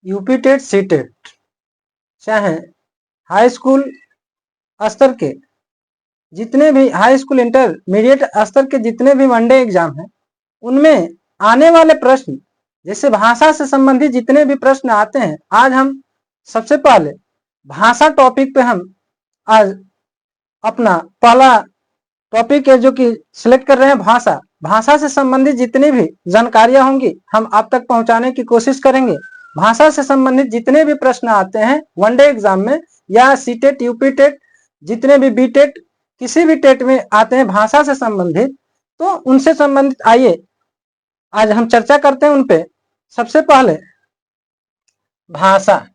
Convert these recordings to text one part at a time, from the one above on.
UP TET, C TET, चाहे high school स्तर के जितने भी हाई स्कूल इंटरमीडिएट स्तर के जितने भी वनडे एग्जाम हैं, उनमें आने वाले प्रश्न जैसे भाषा से संबंधित जितने भी प्रश्न आते हैं, आज हम सबसे पहले भाषा टॉपिक पे हम आज अपना पहला टॉपिक है जो कि सिलेक्ट कर रहे हैं भाषा। भाषा से संबंधित जितनी भी जानकारियां होंगी हम आप तक पहुंचाने की कोशिश करेंगे। भाषा से संबंधित जितने भी प्रश्न आते हैं वनडे एग्जाम में या सी टेट, यूपी टेट, जितने भी बी टेट, किसी भी टेट में आते हैं भाषा से संबंधित, तो उनसे संबंधित आइए आज हम चर्चा करते हैं उन पे। सबसे पहले भाषा।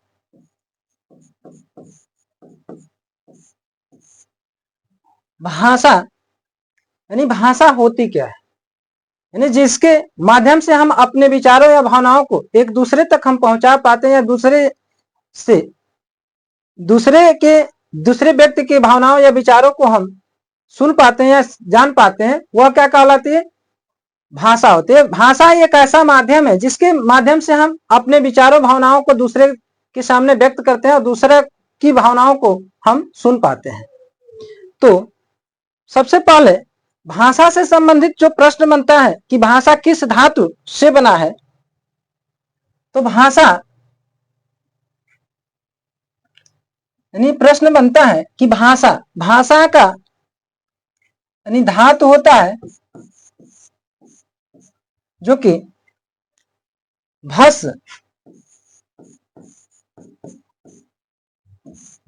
भाषा यानी भाषा होती क्या है, यानी जिसके माध्यम से हम अपने विचारों या भावनाओं को एक दूसरे तक हम पहुंचा पाते हैं या दूसरे व्यक्ति की भावनाओं या विचारों को हम सुन पाते हैं या जान पाते हैं, वह क्या कहलाती है? भाषा होती है। भाषा एक ऐसा माध्यम है जिसके माध्यम से हम अपने विचारों भावनाओं को दूसरे के सामने व्यक्त करते हैं और दूसरे की भावनाओं को हम सुन पाते हैं। तो सबसे पहले भाषा से संबंधित जो प्रश्न बनता है कि भाषा किस धातु से बना है, तो भाषा यानी प्रश्न बनता है कि भाषा का यानी धातु होता है जो कि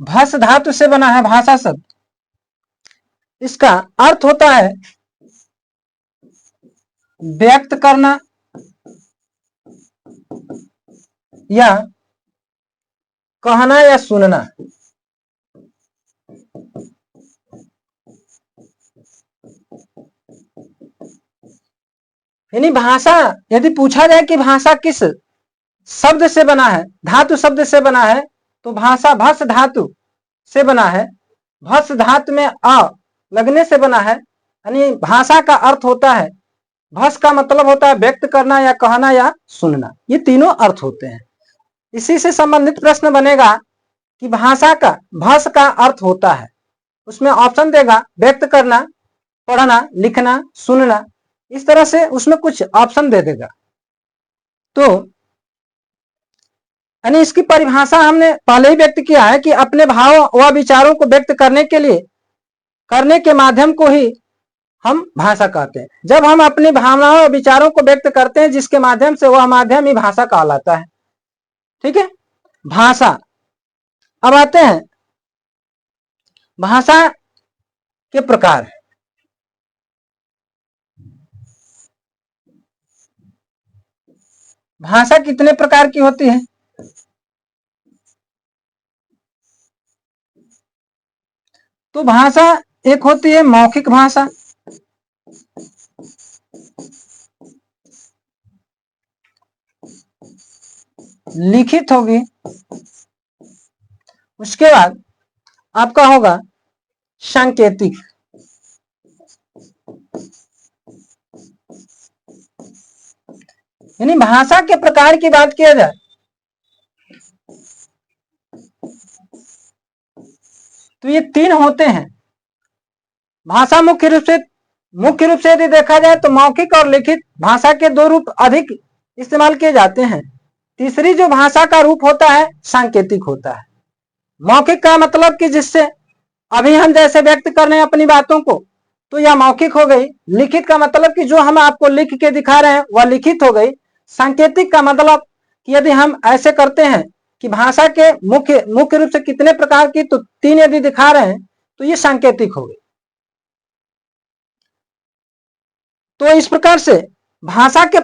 भस धातु से बना है भाषा शब्द। इसका अर्थ होता है व्यक्त करना या कहना या सुनना। यानी भाषा यदि पूछा जाए कि भाषा किस शब्द से बना है, धातु शब्द से बना है, तो भाषा भस धातु से बना है। भस धातु में अ लगने से बना है। यानी भाषा का अर्थ होता है, भस का मतलब होता है व्यक्त करना या कहना या सुनना, ये तीनों अर्थ होते हैं। इसी से संबंधित प्रश्न बनेगा कि भाषा का भस का अर्थ होता है, उसमें ऑप्शन देगा व्यक्त करना, पढ़ना, लिखना, सुनना, इस तरह से उसमें कुछ ऑप्शन दे देगा। तो यानी इसकी परिभाषा हमने पहले ही व्यक्त किया है कि अपने भाव व विचारों को व्यक्त करने के माध्यम को ही हम भाषा कहते हैं। जब हम अपनी भावनाओं और विचारों को व्यक्त करते हैं जिसके माध्यम से, वह माध्यम ही भाषा कहलाता है। ठीक है, भाषा। अब आते हैं भाषा के प्रकार। भाषा कितने प्रकार की होती है? तो भाषा एक होती है मौखिक भाषा, लिखित होगी, उसके बाद आपका होगा सांकेतिक। यानी भाषा के प्रकार की बात किया जाए तो ये तीन होते हैं। भाषा मुख्य रूप से यदि देखा जाए तो मौखिक और लिखित भाषा के दो रूप अधिक इस्तेमाल किए जाते हैं। तीसरी जो भाषा का रूप होता है सांकेतिक होता है। मौखिक का मतलब कि जिससे अभी हम जैसे व्यक्त कर रहे हैं अपनी बातों को, तो यह मौखिक हो गई। लिखित का मतलब कि जो हम आपको लिख के दिखा रहे हैं वह लिखित हो गई। सांकेतिक का मतलब कि यदि हम ऐसे करते हैं कि भाषा के मुख्य रूप से कितने प्रकार की, तो तीन यदि दिखा रहे हैं तो ये सांकेतिक हो गई। तो इस प्रकार से भाषा के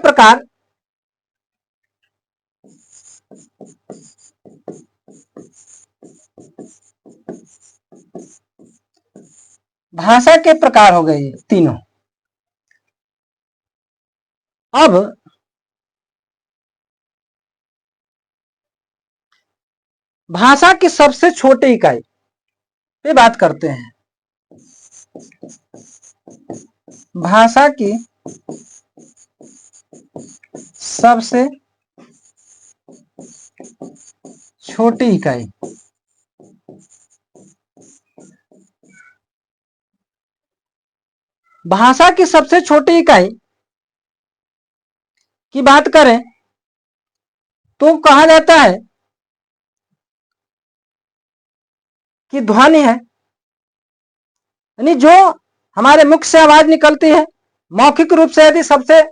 प्रकार हो गए तीनों। अब भाषा की सबसे छोटी इकाई पे बात करते हैं। भाषा की सबसे छोटी इकाई। भाषा की सबसे छोटी इकाई की बात करें तो कहा जाता है कि ध्वनि है, यानी जो हमारे मुख से आवाज निकलती है मौखिक रूप से यदि सबसे,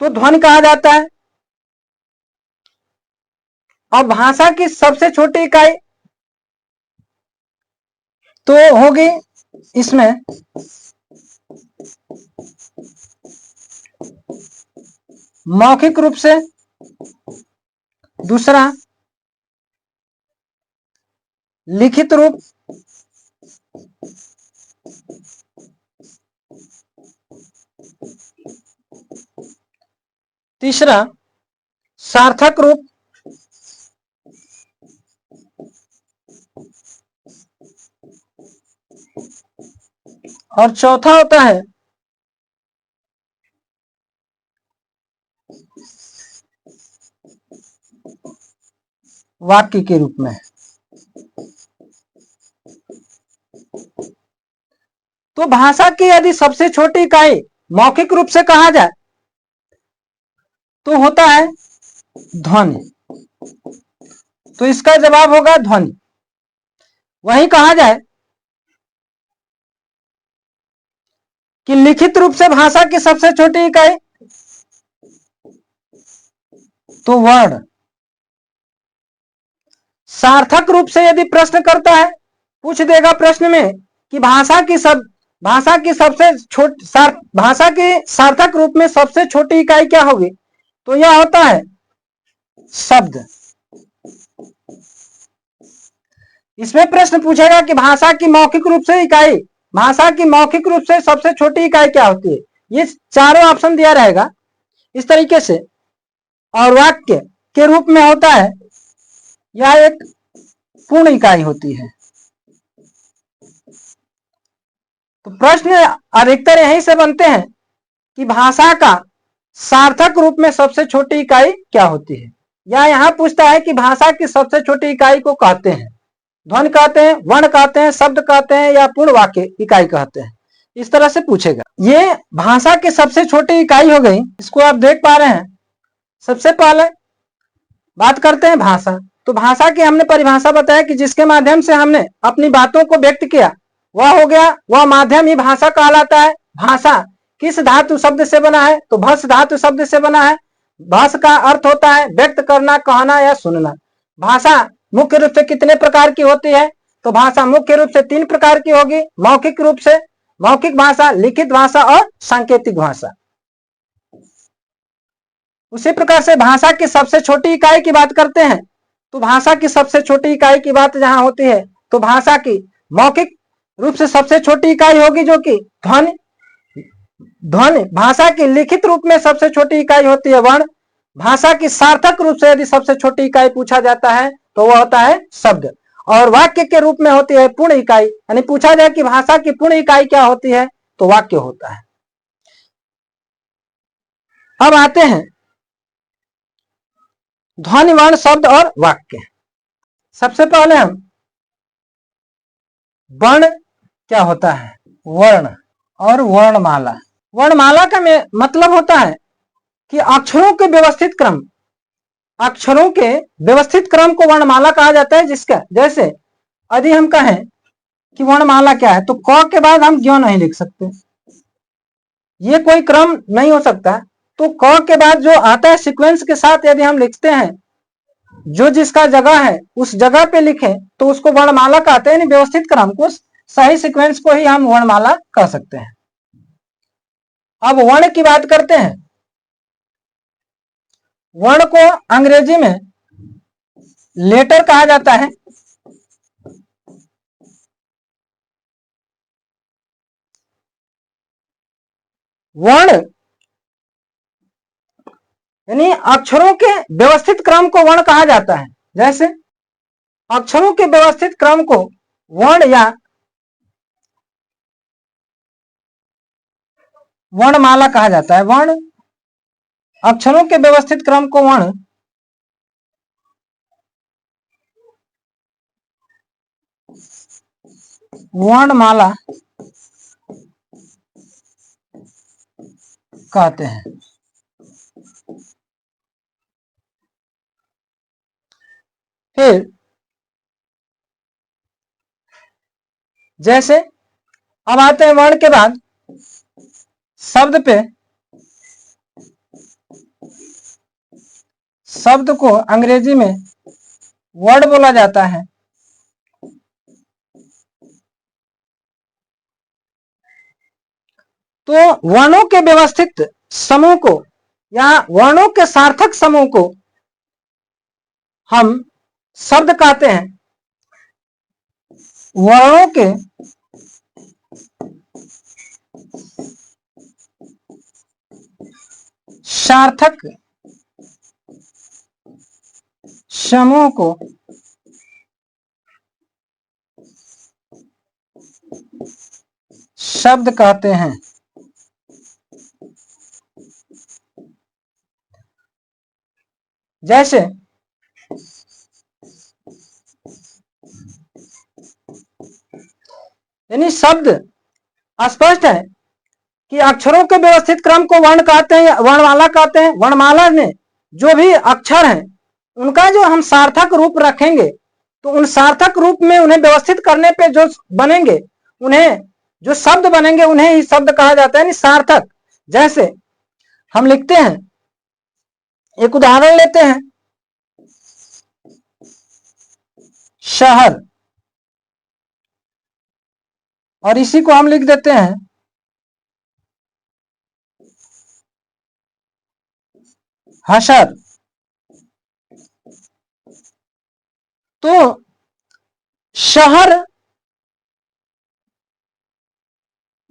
तो ध्वनि कहा जाता है। और भाषा की सबसे छोटी इकाई तो होगी इसमें मौखिक रूप से, दूसरा लिखित रूप, तीसरा सार्थक रूप, और चौथा होता है वाक्य के रूप में। तो भाषा की यदि सबसे छोटी इकाई मौखिक रूप से कहा जाए तो होता है ध्वनि, तो इसका जवाब होगा ध्वनि। वहीं कहा जाए कि लिखित रूप से भाषा की सबसे छोटी इकाई तो वर्ण। सार्थक रूप से यदि प्रश्न करता है, पूछ देगा प्रश्न में कि भाषा की सबसे भाषा के सार्थक रूप में सबसे छोटी इकाई क्या होगी, तो यह होता है शब्द। इसमें प्रश्न पूछेगा कि भाषा की मौखिक रूप से इकाई, भाषा की मौखिक रूप से सबसे छोटी इकाई क्या होती है, ये चारों ऑप्शन दिया रहेगा इस तरीके से। और वाक्य के रूप में होता है, यह एक पूर्ण इकाई होती है। तो प्रश्न अधिकतर यहीं से बनते हैं कि भाषा का सार्थक रूप में सबसे छोटी इकाई क्या होती है, या यहां पूछता है कि भाषा की सबसे छोटी इकाई को कहते हैं ध्वनि कहते हैं, वर्ण कहते हैं, शब्द कहते हैं, या पूर्ण वाक्य इकाई कहते हैं। इस तरह से पूछेगा। ये भाषा की सबसे छोटी इकाई हो गई, इसको आप देख पा रहे हैं। सबसे पहले बात करते हैं भाषा। तो भाषा की हमने परिभाषा बताया कि जिसके माध्यम से हमने अपनी बातों को व्यक्त किया वह हो गया, वह माध्यम ही भाषा कहलाता है। भाषा किस धातु शब्द से बना है, तो भस धातु शब्द से बना है। भस का अर्थ होता है व्यक्त करना, कहना या सुनना। भाषा मुख्य रूप से कितने प्रकार की होती है, तो भाषा मुख्य रूप से 3 प्रकार की होगी। मौखिक रूप से, मौखिक भाषा, लिखित भाषा और सांकेतिक भाषा। उसी प्रकार से भाषा की सबसे छोटी इकाई की बात करते हैं, तो भाषा की सबसे छोटी इकाई की बात जहां होती है तो भाषा की मौखिक रूप से सबसे छोटी इकाई होगी जो कि ध्वनि। ध्वनि। भाषा की लिखित रूप में सबसे छोटी इकाई होती है वर्ण। भाषा की सार्थक रूप से यदि सबसे छोटी इकाई पूछा जाता है तो वह होता है शब्द। और वाक्य के रूप में होती है पूर्ण इकाई, यानी पूछा जाए कि भाषा की पूर्ण इकाई क्या होती है तो वाक्य होता है। अब आते हैं ध्वनि, वर्ण, शब्द और वाक्य। सबसे पहले हम वर्ण क्या होता है, वर्ण और वर्णमाला। वर्णमाला का मतलब होता है कि अक्षरों के व्यवस्थित क्रम, अक्षरों के व्यवस्थित क्रम को वर्णमाला कहा जाता है। जिसका जैसे यदि हम कहें कि वर्णमाला क्या है, तो क के बाद हम ज्यों नहीं लिख सकते, ये कोई क्रम नहीं हो सकता। तो क के बाद जो आता है सीक्वेंस के साथ यदि हम लिखते हैं, जो जिसका जगह है उस जगह पे लिखें तो उसको वर्णमाला कहते हैं। व्यवस्थित क्रम को, सही सीक्वेंस को ही हम वर्णमाला कह सकते हैं। अब वर्ण की बात करते हैं। वर्ण को अंग्रेजी में लेटर कहा जाता है। वर्ण यानी अक्षरों के व्यवस्थित क्रम को वर्ण कहा जाता है। जैसे अक्षरों के व्यवस्थित क्रम को वर्ण या वर्णमाला कहा जाता है। वर्ण, अक्षरों के व्यवस्थित क्रम को वर्ण वर्णमाला कहते हैं। फिर जैसे अब आते हैं वर्ण के बाद शब्द पे। शब्द को अंग्रेजी में वर्ड बोला जाता है। तो वर्णों के व्यवस्थित समूह को या वर्णों के सार्थक समूह को हम शब्द कहते हैं। वर्णों के सार्थक समूह को शब्द कहते हैं। जैसे यानी शब्द स्पष्ट है कि अक्षरों के व्यवस्थित क्रम को वर्ण कहते हैं, वर्णमाला कहते हैं। वर्णमाला में जो भी अक्षर हैं उनका जो हम सार्थक रूप रखेंगे तो उन सार्थक रूप में उन्हें व्यवस्थित करने पे जो बनेंगे, उन्हें जो शब्द बनेंगे उन्हें ही शब्द कहा जाता है, सार्थक। जैसे हम लिखते हैं, एक उदाहरण लेते हैं, शहर, और इसी को हम लिख देते हैं हशर। तो शहर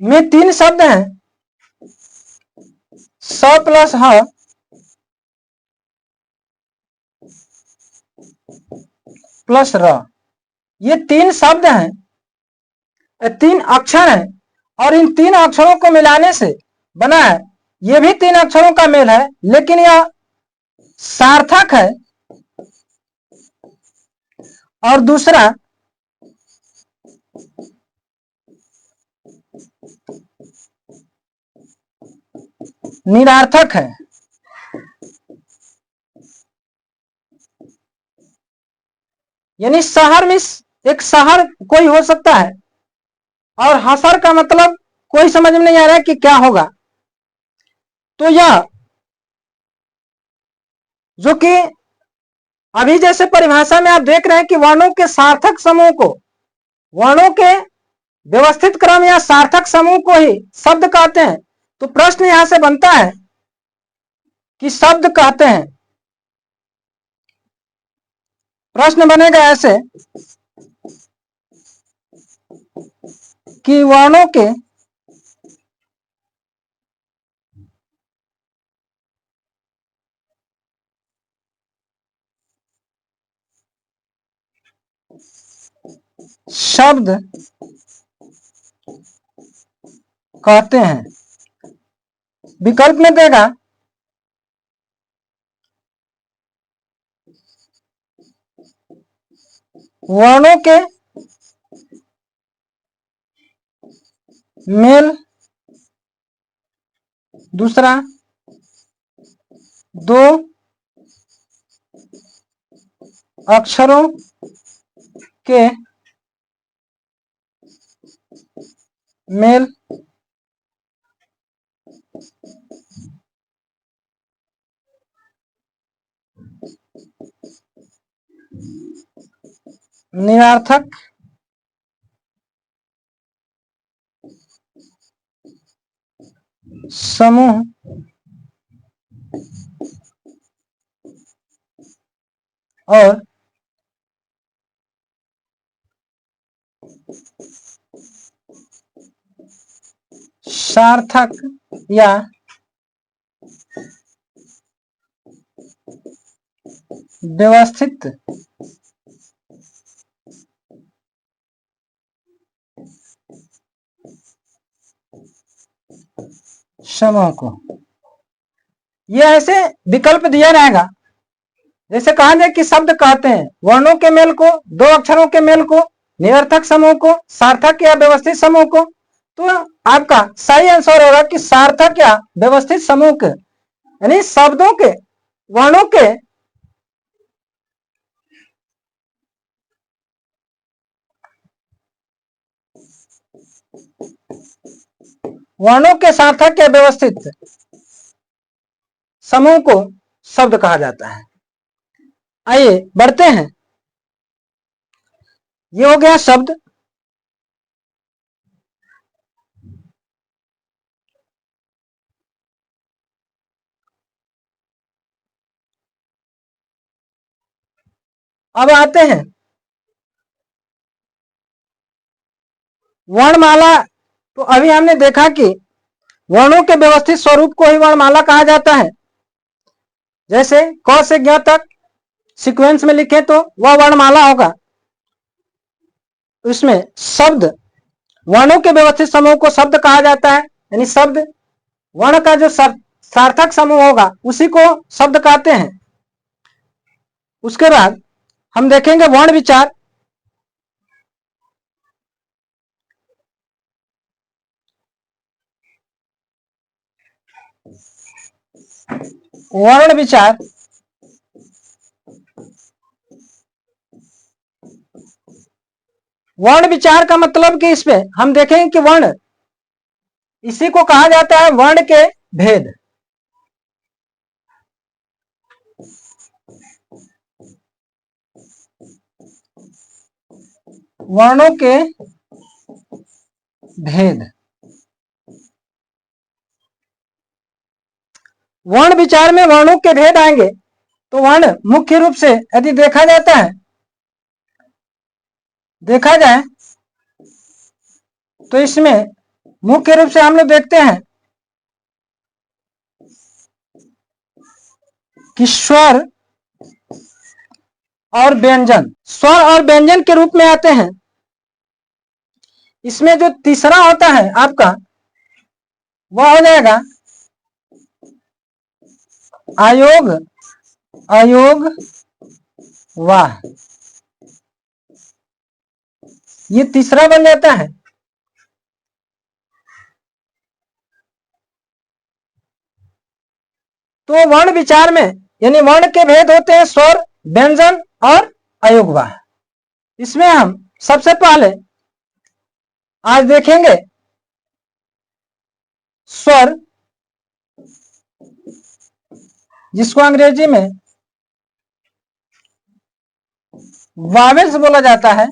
में 3 शब्द हैं, स प्लस ह प्लस र। ये 3 शब्द हैं, 3 अक्षर हैं, और इन 3 अक्षरों को मिलाने से बना है। ये भी 3 अक्षरों का मेल है, लेकिन यह सार्थक है। और दूसरा निरार्थक है। यानी शहर में एक शहर कोई हो सकता है, और हसर का मतलब कोई समझ में नहीं आ रहा है कि क्या होगा। तो यह जो कि अभी जैसे परिभाषा में आप देख रहे हैं कि वर्णों के सार्थक समूह को, वर्णों के व्यवस्थित क्रम या सार्थक समूह को ही शब्द कहते हैं। तो प्रश्न यहां से बनता है कि शब्द कहते हैं, प्रश्न बनेगा ऐसे कि वर्णों के शब्द कहते हैं। विकल्प में देगा वर्णों के मेल, दूसरा 2 अक्षरों के मेल, निरार्थक समूह और सार्थक या व्यवस्थित समूह को। यह ऐसे विकल्प दिया रहेगा, जैसे कहा जाए कि शब्द कहते हैं वर्णों के मेल को, 2 अक्षरों के मेल को, निरर्थक समूह को, सार्थक या व्यवस्थित समूह को। तो आपका सही आंसर होगा कि सार्थक या व्यवस्थित समूह के, यानी शब्दों के, वर्णों के सार्थक या व्यवस्थित समूह को शब्द कहा जाता है। आइए बढ़ते हैं। ये हो गया शब्द। अब आते हैं वर्णमाला। तो अभी हमने देखा कि वर्णों के व्यवस्थित स्वरूप को ही वर्णमाला कहा जाता है। जैसे क से ज्ञ तक सीक्वेंस में लिखे तो वह वर्णमाला होगा। इसमें शब्द, वर्णों के व्यवस्थित समूह को शब्द कहा जाता है, यानी शब्द वर्ण का जो सार्थक समूह होगा उसी को शब्द कहते हैं। उसके बाद हम देखेंगे वर्ण विचार। वर्ण विचार वर्ण विचार का मतलब कि इसमें हम देखेंगे कि वर्ण, इसी को कहा जाता है वर्ण के भेद। वर्णों के भेद। वर्ण विचार में वर्णों के भेद आएंगे। तो वर्ण मुख्य रूप से यदि देखा जाए तो इसमें मुख्य रूप से हम लोग देखते हैं कि स्वर और व्यंजन, स्वर और व्यंजन के रूप में आते हैं। इसमें जो तीसरा होता है आपका, वह हो जाएगा आयोग, अयोग, वाह। ये तीसरा बन जाता है। तो वर्ण विचार में यानी वर्ण के भेद होते हैं स्वर, व्यंजन और अयोगवाह। इसमें हम सबसे पहले आज देखेंगे स्वर, जिसको अंग्रेजी में वावेल्स बोला जाता है।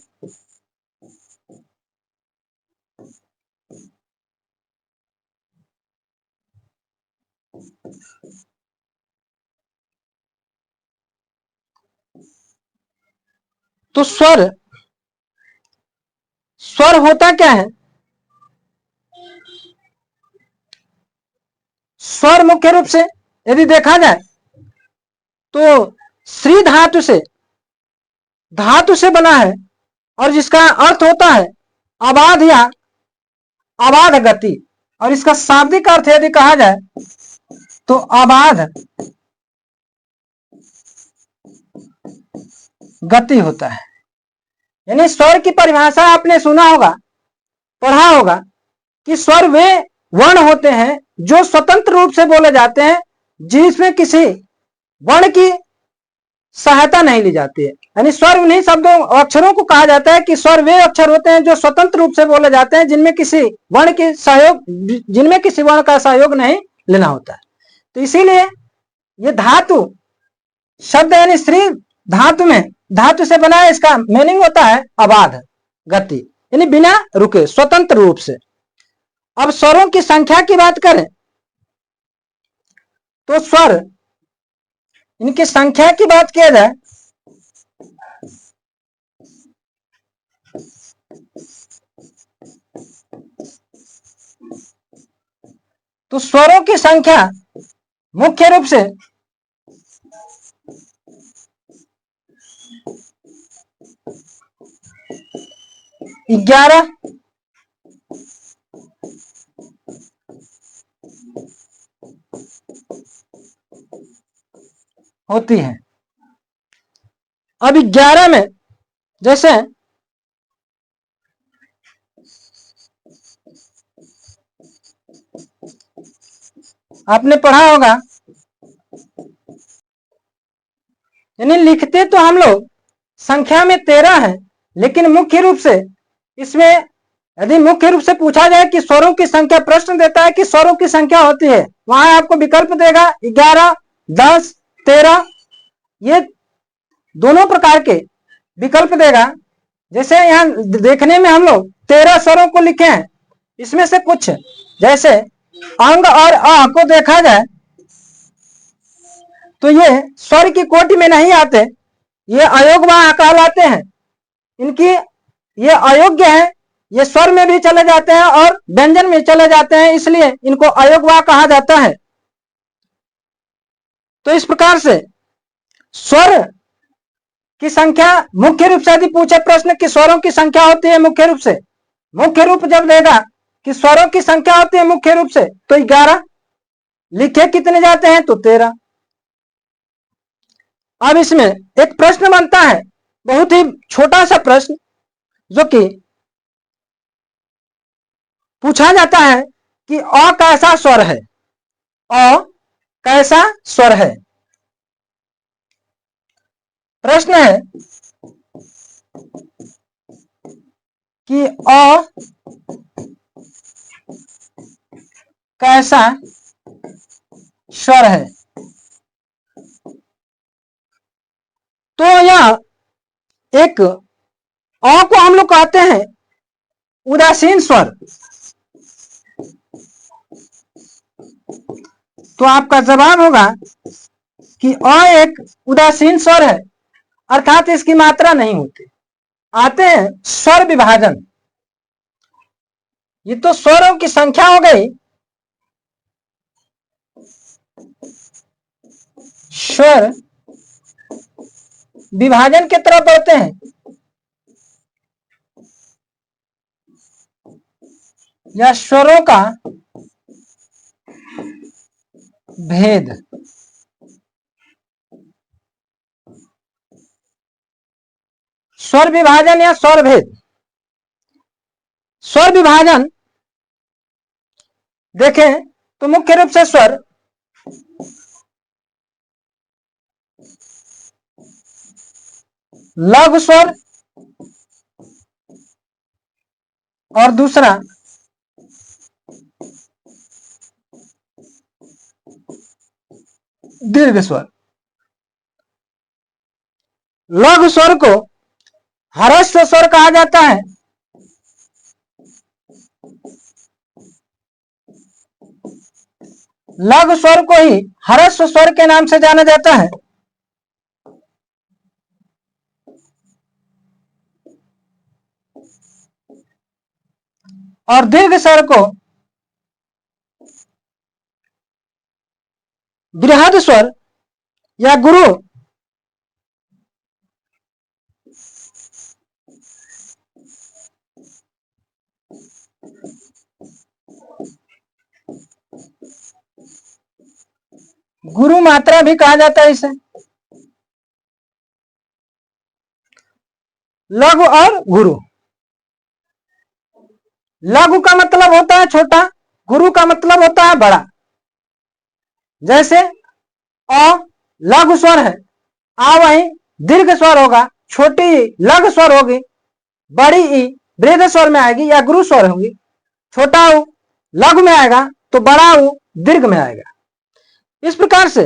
तो स्वर होता क्या है? स्वर मुख्य रूप से यदि देखा जाए तो श्री धातु से बना है और जिसका अर्थ होता है अबाध या अबाध गति। और इसका शाब्दिक अर्थ यदि कहा जाए तो अबाध गति होता है। यानी स्वर की परिभाषा आपने सुना होगा, पढ़ा होगा कि स्वर वे वर्ण होते हैं जो स्वतंत्र रूप से बोले जाते हैं, जिसमें किसी वर्ण की सहायता नहीं ली जाती है। यानी स्वर उन्हीं शब्दों अक्षरों को कहा जाता है कि स्वर वे अक्षर होते हैं जो स्वतंत्र रूप से बोले जाते हैं, जिनमें किसी वर्ण का सहयोग नहीं लेना होता है। तो इसीलिए ये धातु शब्द यानी श्री धातु से बना है, इसका मीनिंग होता है अबाध गति, यानी बिना रुके, स्वतंत्र रूप से। अब स्वरों की संख्या की बात करें तो स्वर, इनकी संख्या की बात किया जाए तो स्वरों की संख्या मुख्य रूप से 11 होती है। अब 11 में जैसे आपने पढ़ा होगा, यानी लिखते तो हम लोग संख्या में 13 है, लेकिन मुख्य रूप से इसमें यदि मुख्य रूप से पूछा जाए कि स्वरों की संख्या, प्रश्न देता है कि स्वरों की संख्या होती है, वहां आपको विकल्प देगा 11, 10, 13, ये दोनों प्रकार के विकल्प देगा। जैसे यहाँ देखने में हम लोग 13 स्वरों को लिखे हैं, इसमें से कुछ जैसे अंग और अ को देखा जाए तो ये स्वर की कोटि में नहीं आते, ये अयोग्य कहलाते हैं। इनकी ये अयोग्य है, ये स्वर में भी चले जाते हैं और व्यंजन में चले जाते हैं, इसलिए इनको अयोग्य कहा जाता है। तो इस प्रकार से स्वर की संख्या मुख्य रूप से यदि पूछे प्रश्न कि स्वरों की संख्या होती है मुख्य रूप से, मुख्य रूप जब देगा कि स्वरों की संख्या होती है मुख्य रूप से तो 11, लिखे कितने जाते हैं तो 13। अब इसमें एक प्रश्न बनता है, बहुत ही छोटा सा प्रश्न, जो कि पूछा जाता है कि अ कैसा स्वर है, अ कैसा स्वर है। प्रश्न है कि अ कैसा स्वर है। तो यह एक अ को हम लोग कहते हैं उदासीन स्वर। तो आपका जवाब होगा कि अ एक उदासीन स्वर है, अर्थात इसकी मात्रा नहीं होती। आते हैं स्वर विभाजन। ये तो स्वरों की संख्या हो गई, स्वर विभाजन की तरफ बढ़ते हैं, या स्वरों का भेद। स्वर विभाजन या स्वर भेद। स्वर विभाजन देखें तो मुख्य रूप से स्वर लघु स्वर और दूसरा दीर्घ स्वर। लघु स्वर को ह्रस्व स्वर कहा जाता है, लघु स्वर को ही ह्रस्व स्वर के नाम से जाना जाता है। और दीर्घ स्वर को बृहद स्वर या गुरु गुरु मात्रा भी कहा जाता है इसे। लघु और गुरु। लघु का मतलब होता है छोटा, गुरु का मतलब होता है बड़ा। जैसे अ लघु स्वर है, आ वहीं दीर्घ स्वर होगा, छोटी ई लघु स्वर होगी, बड़ी ई बृहद स्वर में आएगी या गुरु स्वर होगी। छोटा ऊ लघु में आएगा तो बड़ा ऊ दीर्घ में आएगा। इस प्रकार से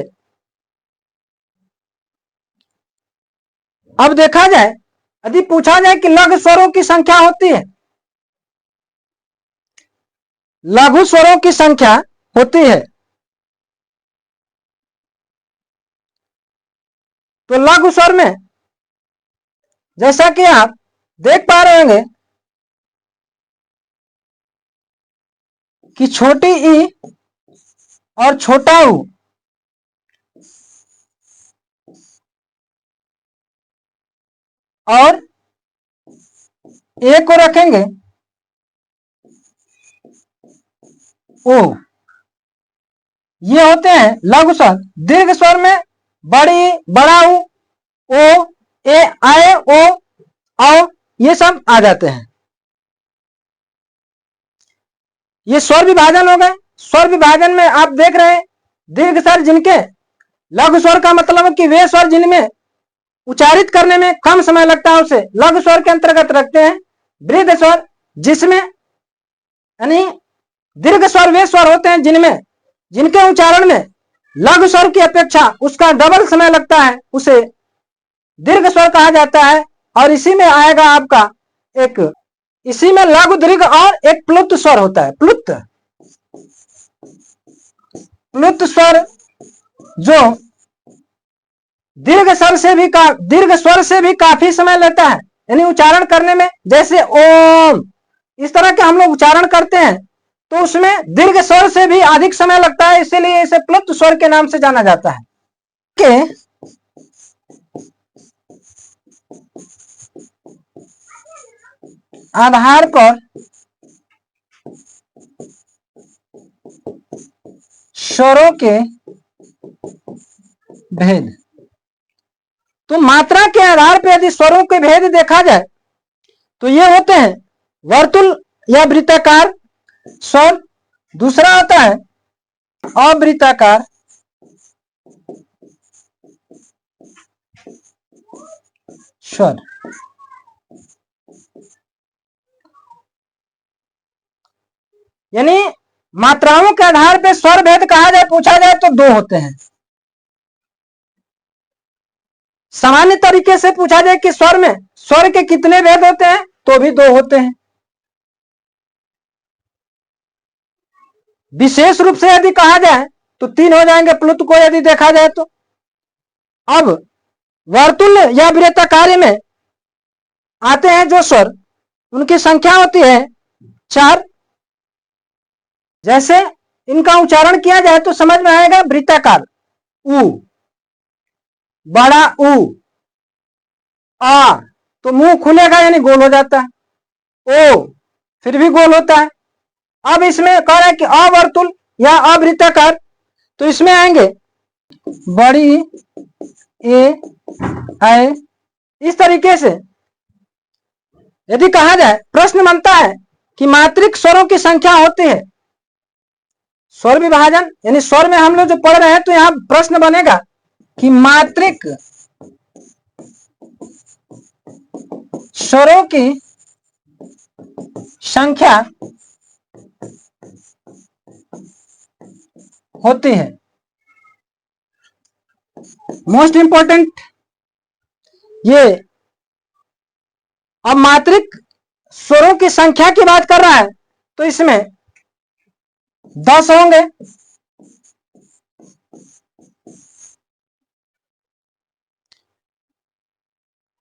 अब देखा जाए, यदि पूछा जाए कि लघु स्वरों की संख्या होती है, लघु स्वरों की संख्या होती है, तो लघु स्वर में जैसा कि आप देख पा रहे होंगे कि छोटी ई और छोटा ऊ और ए को रखेंगे ओ, ये होते हैं लघु स्वर। दीर्घ स्वर में बड़ी, बड़ा ओ, ए, आए, ओ, आओ, ये सब आ जाते हैं। ये स्वर विभाजन हो गए। स्वर विभाजन में आप देख रहे हैं दीर्घ स्वर जिनके, लघु स्वर का मतलब है कि वे स्वर जिनमें उच्चारित करने में कम समय लगता है उसे लघु स्वर के अंतर्गत रखते हैं। वृद्ध स्वर जिसमें, यानी दीर्घ स्वर वे स्वर होते हैं जिनमें, जिनके उच्चारण में लघु स्वर की अपेक्षा उसका डबल समय लगता है, उसे दीर्घ स्वर कहा जाता है। और इसी में आएगा आपका एक, इसी में लघु दीर्घ और एक प्लुत स्वर होता है। प्लुत स्वर जो दीर्घ स्वर से भी काफी समय लेता है, यानी उच्चारण करने में। जैसे ओम, इस तरह के हम लोग उच्चारण करते हैं तो उसमें दीर्घ स्वर से भी अधिक समय लगता है, इसीलिए इसे प्लुत स्वर के नाम से जाना जाता है। के आधार पर स्वरों के भेद, तो मात्रा के आधार पर यदि स्वरों के भेद देखा जाए तो ये होते हैं वर्तुल या वृत्ताकार स्वर, दूसरा होता है अवृत्ताकार स्वर। यानी मात्राओं के आधार पर स्वर भेद कहा जाए, पूछा जाए तो दो होते हैं। सामान्य तरीके से पूछा जाए कि स्वर में स्वर के कितने भेद होते हैं, तो भी दो होते हैं। विशेष रूप से यदि कहा जाए तो तीन हो जाएंगे, प्लुत को यदि देखा जाए तो। अब वर्तुल या वृत्ताकार में आते हैं जो स्वर, उनकी संख्या होती है 4। जैसे इनका उच्चारण किया जाए तो समझ में आएगा। वृत्ताकार उ, बड़ा उ, आ तो मुंह खुलेगा यानी गोल हो जाता है, ओ फिर भी गोल होता है। अब इसमें कह रहा है कि अवर्तुल या अवृत्ताकार, तो इसमें आएंगे बड़ी ए, इस तरीके से यदि कहा जाए, प्रश्न बनता है कि मात्रिक स्वरों की संख्या होती है। स्वर विभाजन यानी स्वर में हम लोग जो पढ़ रहे हैं, तो यहां प्रश्न बनेगा कि मात्रिक स्वरों की संख्या होती है। मोस्ट इंपॉर्टेंट ये, अब मात्रिक स्वरों की संख्या की बात कर रहा है तो इसमें 10 होंगे।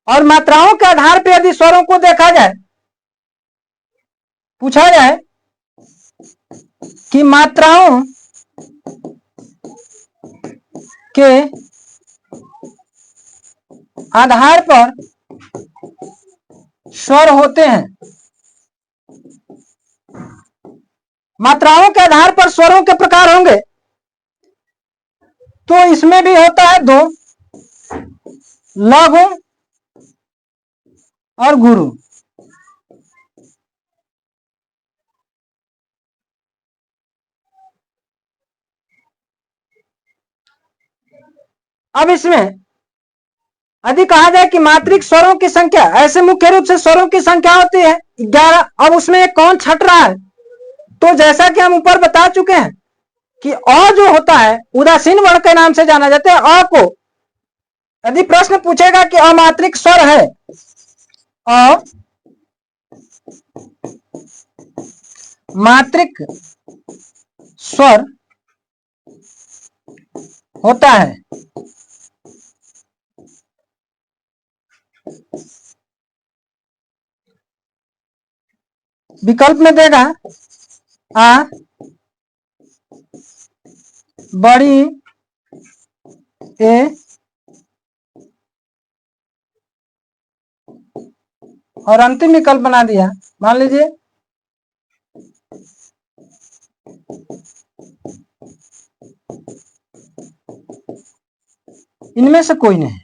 और मात्राओं के आधार पर यदि स्वरों को देखा जाए, पूछा जाए कि मात्राओं के आधार पर स्वर होते हैं, मात्राओं के आधार पर स्वरों के प्रकार होंगे, तो इसमें भी होता है 2, लघु और गुरु। अब इसमें यदि कहा जाए कि मात्रिक स्वरों की संख्या, ऐसे मुख्य रूप से स्वरों की संख्या होती है 11। अब उसमें एक कौन छट रहा है, तो जैसा कि हम ऊपर बता चुके हैं कि अ जो होता है उदासीन वर्ण के नाम से जाना जाता है। अ को यदि प्रश्न पूछेगा कि अमात्रिक स्वर है, अमात्रिक स्वर होता है, विकल्प में देगा आ, बड़ी ए और अंतिम विकल्प बना दिया। मान लीजिए इनमें से कोई नहीं,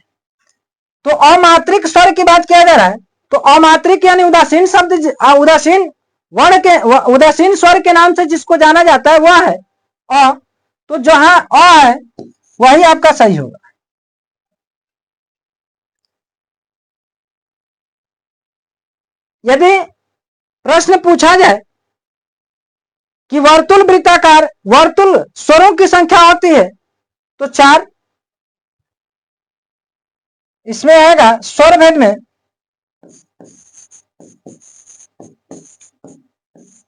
तो अमात्रिक स्वर की बात किया जा रहा है। तो अमात्रिक यानी उदासीन शब्द, उदासीन वर्ण के, उदासीन स्वर के नाम से जिसको जाना जाता है वह है अ। तो जहां अ है वही आपका सही होगा। यदि प्रश्न पूछा जाए कि वर्तुल वृत्ताकार वर्तुल स्वरों की संख्या होती है तो 4, इसमें आएगा स्वर भेद में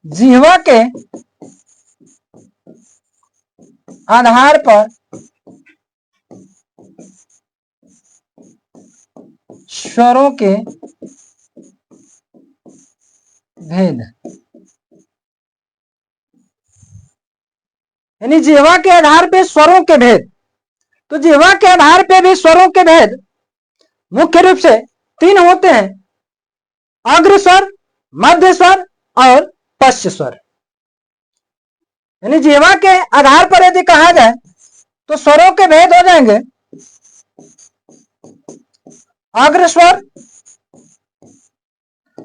जिह्वा के आधार पर स्वरों के भेद, यानी जिह्वा के आधार पे स्वरों के भेद। तो जिह्वा के आधार पे भी स्वरों के भेद मुख्य रूप से 3 होते हैं, अग्र स्वर, मध्य स्वर और पश्च स्वर। यानी जिह्वा के आधार पर यदि कहा जाए तो स्वरों के भेद हो जाएंगे अग्र स्वर,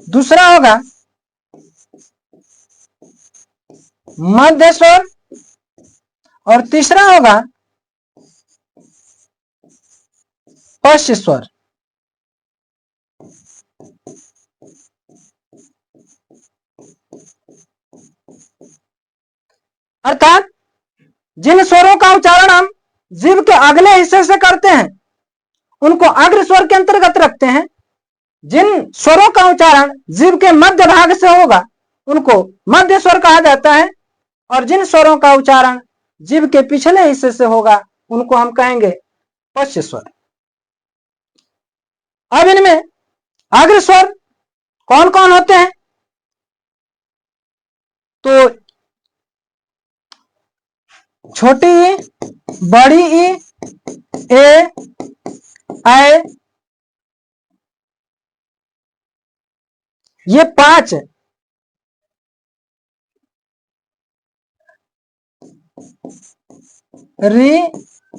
दूसरा होगा मध्य स्वर और तीसरा होगा पश्च स्वर। अर्थात जिन स्वरों का उच्चारण हम जीभ के अगले हिस्से से करते हैं उनको अग्र स्वर के अंतर्गत रखते हैं, जिन स्वरों का उच्चारण जीभ के मध्य भाग से होगा उनको मध्य स्वर कहा जाता है, और जिन स्वरों का उच्चारण जीभ के पिछले हिस्से से होगा उनको हम कहेंगे पश्च स्वर। अब इनमें अग्र स्वर कौन कौन होते हैं? तो छोटी ई, बड़ी ई, ए, ऐ, ये 5 री,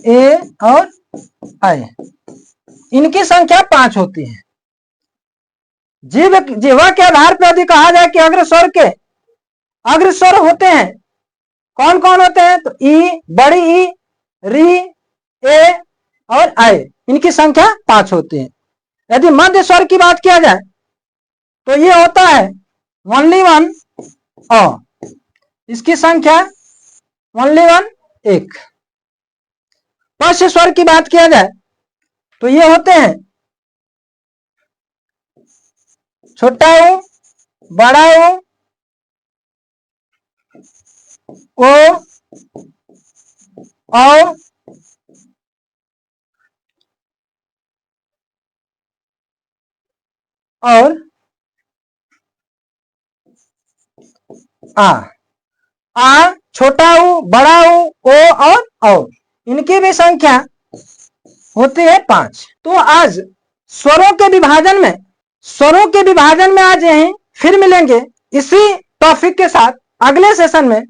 ए और ऐ, इनकी संख्या 5 होती है। जिह्वा के आधार पर यदि कहा जाए कि अग्र स्वर होते हैं, कौन कौन होते हैं? तो ई, बड़ी ई, री, ए और ऐ, इनकी संख्या 5 होती है। यदि मध्य स्वर की बात किया जाए तो ये होता है ओनली 1 अ, इसकी संख्या ओनली 1 1। पश्च स्वर की बात किया जाए तो ये होते हैं छोटा ऊ, बड़ा ऊ, ओ, औ, और आ, छोटा ऊ, बड़ा ऊ, ओ और औ, इनकी भी संख्या होती है 5। तो आज स्वरों के विभाजन में आज यहीं फिर मिलेंगे इसी टॉपिक के साथ अगले सेशन में।